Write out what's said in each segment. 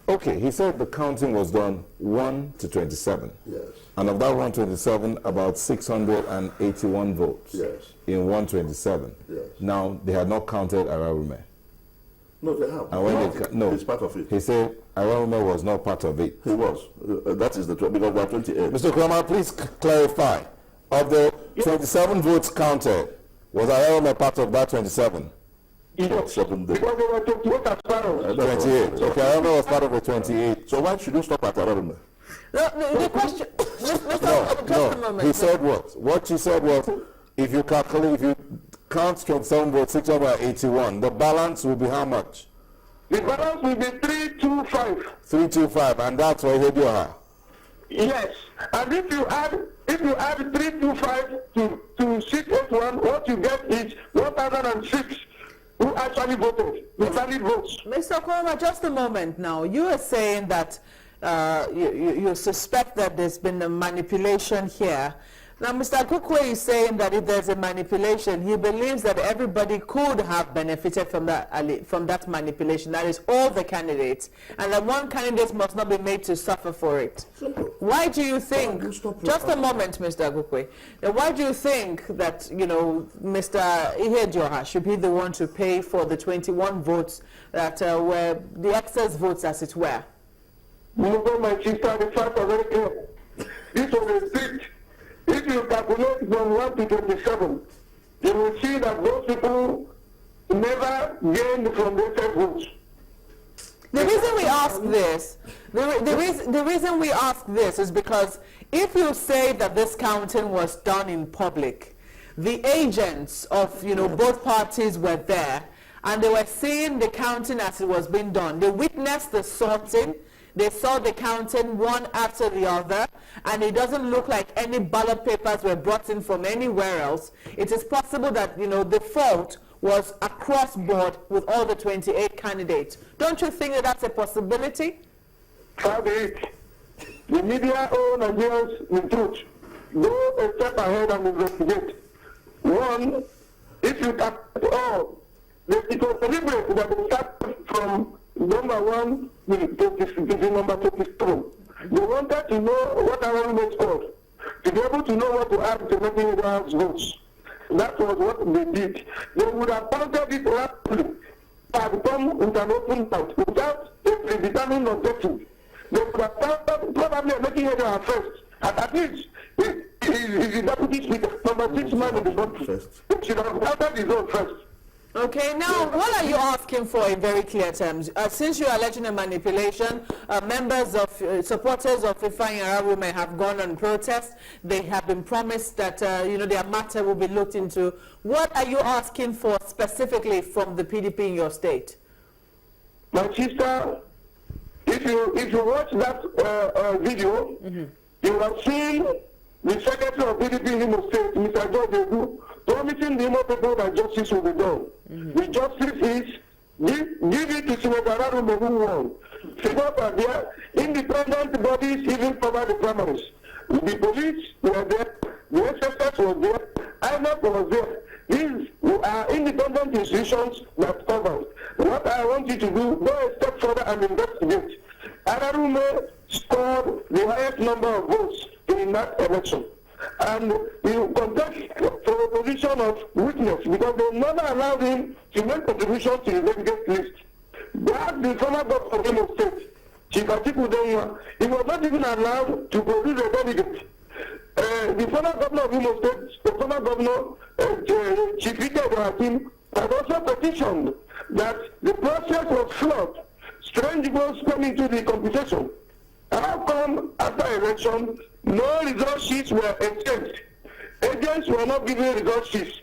Okay, he said the counting was done 1 to 27. Yes. And of that 127, about 681 votes. Yes. In 127. Yes. Now, they had not counted Ararume. No, they have. And when no, he's part of it. He said Ararume was not part of it. He was. That is the truth, because we are 28. Mr. Kurama, please clarify. Of the 27 votes counted, was Ararume part of that 27? Yes. 7 days. Because they were 28 as far as 28. Okay, Ararume was part of the 28. So why should you stop at Ararume? No, the question, just a moment. He said what? What you said was, if you calculate, if you count 27 votes, 681, the balance will be how much? the balance will be 325. 325, and that's why you do her. Yes, and if you add 325 to 681, what you get is 1,006 who actually voted, the valid votes. Mr. Koroma, just a moment now. You are saying that you suspect that there's been a manipulation here. Now, Mr. Kukwe is saying that if there's a manipulation, he believes that everybody could have benefited from that manipulation. That is, all the candidates, and that one candidate must not be made to suffer for it. Why do you think? Just a moment, Mr. Kukwe. Why do you think that Mr. Ihedioha should be the one to pay for the 21 votes that were the excess votes, as it were? My sister, the facts are very clear. This was a street. If you calculate from 1 to 27, you will see that those people never gained from the excess votes. The reason we ask this, the reason we ask this is because if you say that this counting was done in public, the agents of both parties were there, and they were seeing the counting as it was being done. They witnessed the sorting. They saw the counting one after the other, and it doesn't look like any ballot papers were brought in from anywhere else. It is possible that the fault was across board with all the 28 candidates. Don't you think that that's a possibility? The media own Nigerians in truth. Go a step ahead and investigate. One, if you calculate all, it was deliberate that they start from number 1 to number 22. They wanted to know what our votes scored, to be able to know what to add to making everyone's votes. That was what they did. They would have counted it rapidly, have come with an open count without a predetermined objective. They would have counted probably making everyone first. And at least, he's the deputy speaker, number 6 man in the country. He should have counted his own first. Okay, now what are you asking for in very clear terms? Since you are alleging a manipulation, members of, supporters of Ifeanyi Ararume have gone on protest. They have been promised that, their matter will be looked into. What are you asking for specifically from the PDP in your state? My sister, if you watch that video, you have seen the Secretary of PDP in Imo State, Mr. George Egu, promising the Imo people that justice will be done. The justice is give it to Senator Ararume who won. Figures are there. Independent bodies even cover the primaries. The police were there. The SSS was there. INEC was there. These are independent institutions that cover. What I want you to do, go a step further and investigate. Ararume scored the highest number of votes in that election. And you contest for a position of witness because they never allowed him to make contributions to the delegate list. That's the former governor of Imo State, Chief Atiku Denwa. He was not even allowed to produce a delegate. The former governor of Imo State, the former governor, Chief Ike Hakim, had also petitioned that the process was flawed. Strange votes come into the computation. How come after election, no result sheets were exchanged? Agents were not given result sheets.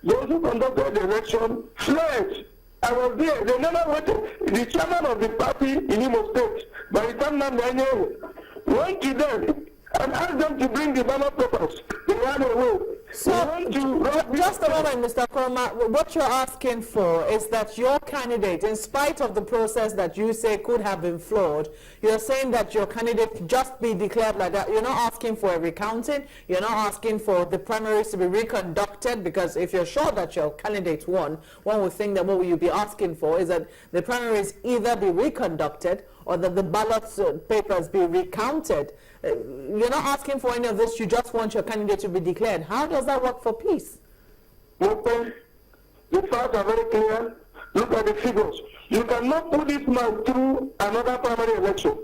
Those who conducted the election fled. I was there. They never waited. The chairman of the party in Imo State, by the time Namdaniel, went to them and asked them to bring the ballot papers. They ran away. So, just a moment, Mr. Koroma. What you're asking for is that your candidate, in spite of the process that you say could have been flawed, you're saying that your candidate just be declared like that. You're not asking for a recounting. You're not asking for the primaries to be reconducted, because if you're sure that your candidate won, one would think that what will you be asking for is that the primaries either be reconducted or that the ballot papers be recounted. You're not asking for any of this, you just want your candidate to be declared. How does that work for peace? Okay. The facts are very clear. Look at the figures. You cannot put this man through another primary election.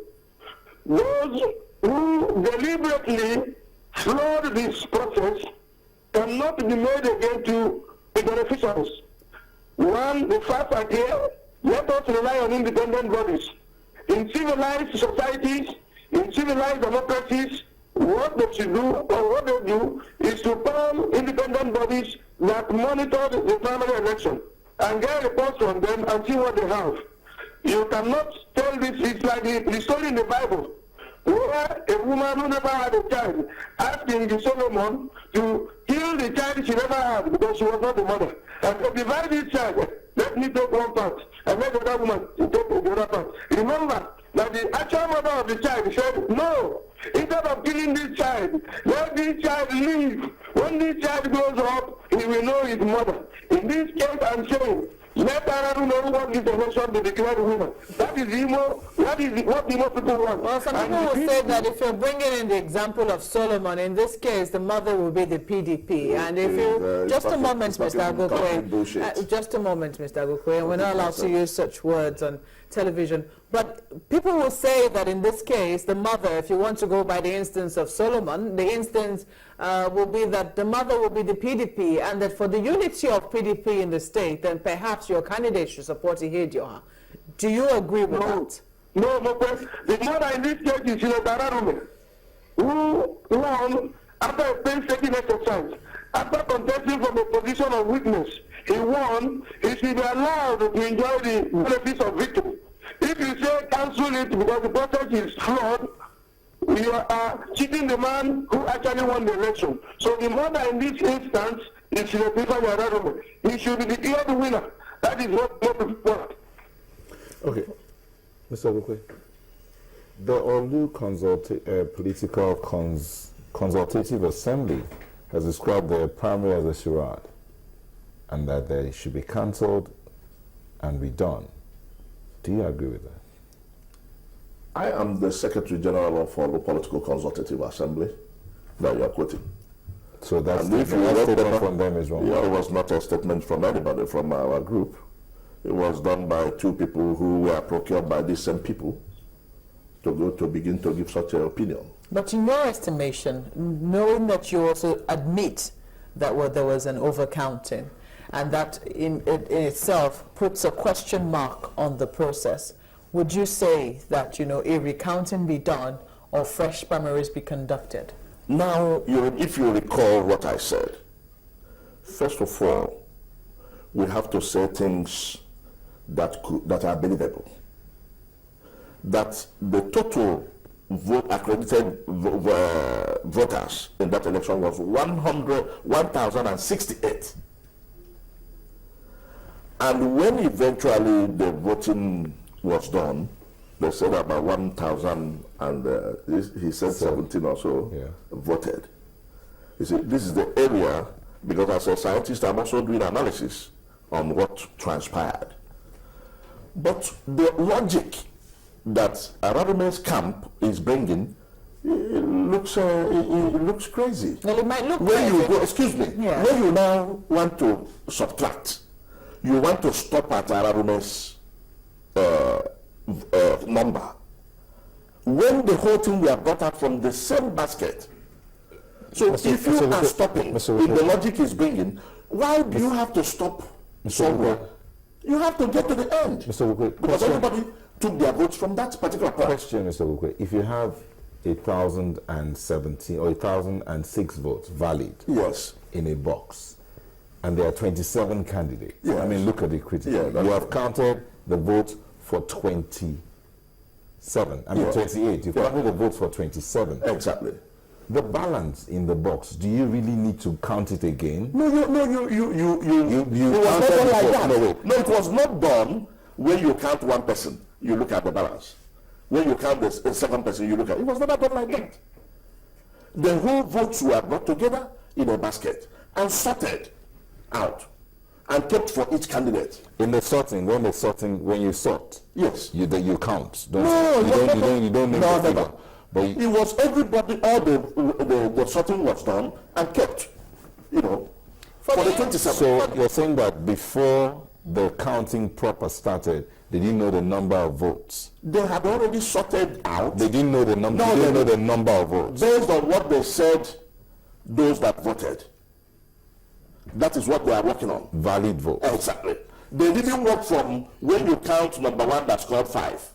Those who deliberately flawed this process cannot be made again to the beneficiaries. One, the facts are clear. Let us rely on independent bodies. In civilized societies, in civilized democracies, what they should do, or what they do, is to form independent bodies that monitor the primary election and get reports from them and see what they have. You cannot tell this, it's like the story in the Bible, where a woman who never had a child asked King Solomon to kill the child she never had because she was not the mother. And to divide this child, let me take one part, and let the other woman take the other part. Remember that the actual mother of the child said, no, instead of killing this child, let this child live. When this child grows up, he will know his mother. In this case, I'm saying, let Aaron know what this election be declared winner. That is Imo. That is what Imo people want. Well, some people will say that if you're bringing in the example of Solomon, in this case, the mother will be the PDP. And if you, just a moment, Mr. Agokwe, just a moment, Mr. Agokwe, and we're not allowed to use such words on television. But people will say that in this case, the mother, if you want to go by the instance of Solomon, the instance will be that the mother will be the PDP, and that for the unity of PDP in the state, then perhaps your candidate should support Ihedioha. Do you agree with that? No, the mother in this case is Dararume, who won after a painstaking exercise, after contesting from a position of weakness. He won. He should be allowed to enjoy the benefits of victory. If you say cancel it because the process is flawed, you are cheating the man who actually won the election. So the mother in this instance is Dararume. He should be declared the winner. That is what people want. Okay. Mr. Agokwe, the Olu Political Consultative Assembly has described the primary as a charade and that they should be cancelled and redone. Do you agree with that? I am the Secretary General of the Political Consultative Assembly that you are quoting. So that's And if you read statement from them is wrong. Yeah, it was not a statement from anybody from our group. It was done by two people who were procured by these same people to begin to give such an opinion. But in your estimation, knowing that you also admit that there was an overcounting, and that in itself puts a question mark on the process, would you say that, a recounting be done or fresh primaries be conducted? Now, if you recall what I said, first of all, we have to say things that are believable. That the total accredited voters in that election was 1,068. And when eventually the voting was done, they said about 1,000 and he said 17 or so voted. You see, this is the area, because as a scientist I'm also doing analysis on what transpired. But the logic that Ararume's camp is bringing, it looks crazy. Well, it might look when crazy. you go, excuse me, Yeah. when you now want to subtract, you want to stop at Ararume's number. When the whole thing were brought out from the same basket. So if you are stopping, if the logic is bringing, why do you have to stop somewhere? You have to get to the end. Mr. Agokwe, Because everybody took their votes from that particular part. question, Mr. Agokwe. If you have 1,017 or 1,006 votes valid Yes. in a box, and there are 27 candidates, Yes. I mean, look at it critically. Yeah, that's you have counted the votes for 27. I mean, Yeah. 28. You've counted the votes for 27. Exactly. The balance in the box, do you really need to count it again? No, you You it was not counted done like before. that. No, wait. No, it was not done when you count one person, you look at the balance. When you count the second person, you look at it. Was never done like that. The whole votes were brought together in a basket and sorted out. and kept for each candidate. In the sorting, when you sort, yes, you count. You don't make the figure. But it was everybody. All the sorting was done and kept. For the 27th. So you're saying that before the counting proper started, they didn't know the number of votes. They had already sorted out. They didn't know the number. They didn't know the number of votes. Based on what they said, those that voted. That is what they are working on. Valid votes. Exactly. They didn't work from when you count number one that scored 5.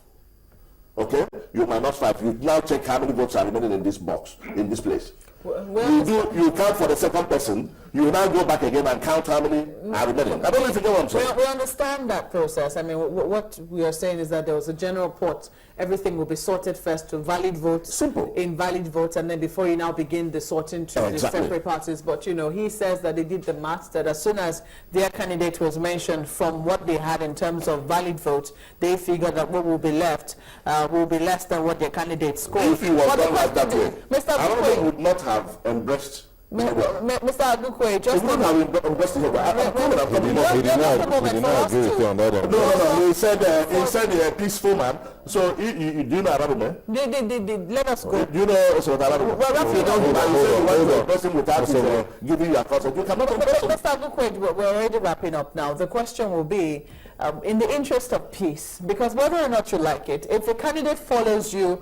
Okay? You minus 5. You now check how many votes are remaining in this box, in this place. You count for the second person. You now go back again and count how many are remaining. I don't know if you know what I'm saying. We understand that process. I mean, what we are saying is that there was a general report. Everything will be sorted first to valid votes, simple, invalid votes, and then before you now begin the sorting to the separate parties. But he says that they did the maths that as soon as their candidate was mentioned from what they had in terms of valid votes, they figured that what will be left will be less than what their candidate scored. If you was done like that way, I would not have embraced. Mr. Agukwe, just he did not agree with you on that. No. He said a peaceful man. So do you know Arabic? Let us go. Do you know so Arabic? Well, if you don't know, the person without giving you a consent, you cannot. Mr. Agukwe, we're already wrapping up now. The question will be, in the interest of peace, because whether or not you like it, if a candidate follows you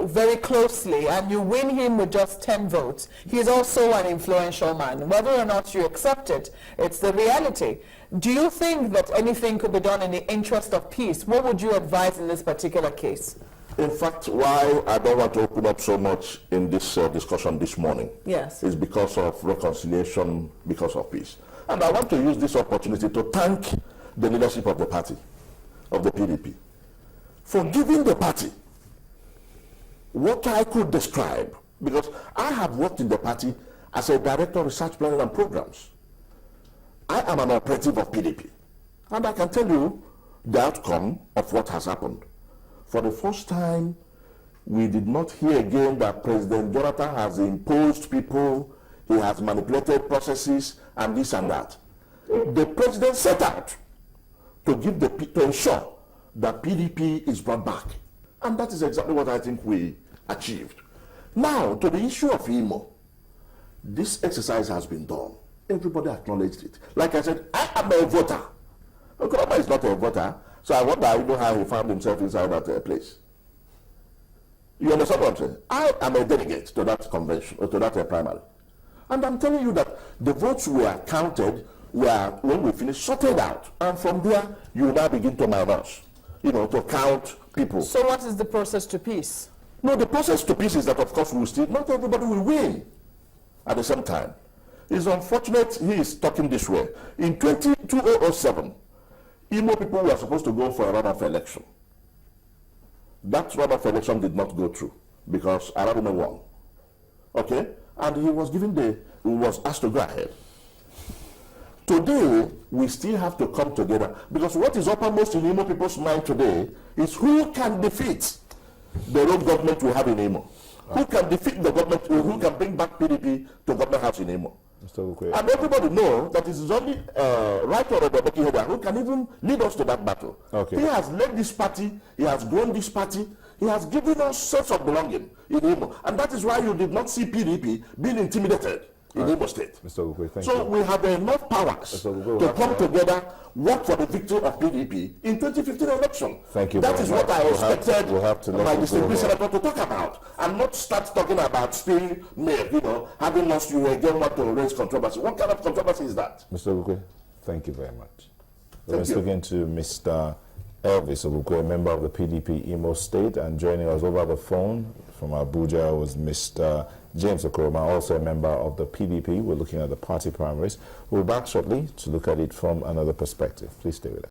very closely and you win him with just 10 votes, he's also an influential man. Whether or not you accept it, it's the reality. Do you think that anything could be done in the interest of peace? What would you advise in this particular case? In fact, why I don't want to open up so much in this discussion this morning is because of reconciliation, because of peace. And I want to use this opportunity to thank the leadership of the party, of the PDP, for giving the party what I could describe, because I have worked in the party as a director of research planning and programs. I am an operative of PDP, and I can tell you the outcome of what has happened. For the first time, we did not hear again that President Jonathan has imposed people, he has manipulated processes, and this and that. The president set out to ensure that PDP is brought back. And that is exactly what I think we achieved. Now, to the issue of Imo, this exercise has been done. Everybody acknowledged it. Like I said, I am a voter. Okoroma is not a voter, so I wonder how he found himself inside that place. You understand what I'm saying? I am a delegate to that convention, to that primary. And I'm telling you that the votes were counted, when we finished, sorted out. And from there, you now begin to minus, to count people. So what is the process to peace? No, the process to peace is that, of course, not everybody will win at the same time. It's unfortunate he is talking this way. In 2007, Imo people were supposed to go for a runoff election. That runoff election did not go through because Arabic won. Okay? And he was asked to go ahead. Today, we still have to come together because what is uppermost in Imo people's mind today is who can defeat the rogue government we have in Imo. Who can defeat the government, who can bring back PDP to government house in Imo. And everybody knows that it is only Right Honorable Becky Hoda who can even lead us to that battle. Okay. He has led this party, he has grown this party, he has given us sense of belonging in Imo. And that is why you did not see PDP being intimidated in Imo State. Mr. Ogukwe, thank you. So we have enough powers to come together, work for the victory of PDP in 2015 election. Thank you. That is what I expected my distinguished senator to talk about, and not start talking about spin mail, having lost you again, want to raise controversy. What kind of controversy is that? Mr. Ogukwe, thank you very much. We're speaking to Mr. Elvis Ogukwe, a member of the PDP Imo State, and joining us over the phone from Abuja was Mr. James Okoroma, also a member of the PDP. We're looking at the party primaries. We'll be back shortly to look at it from another perspective. Please stay with us.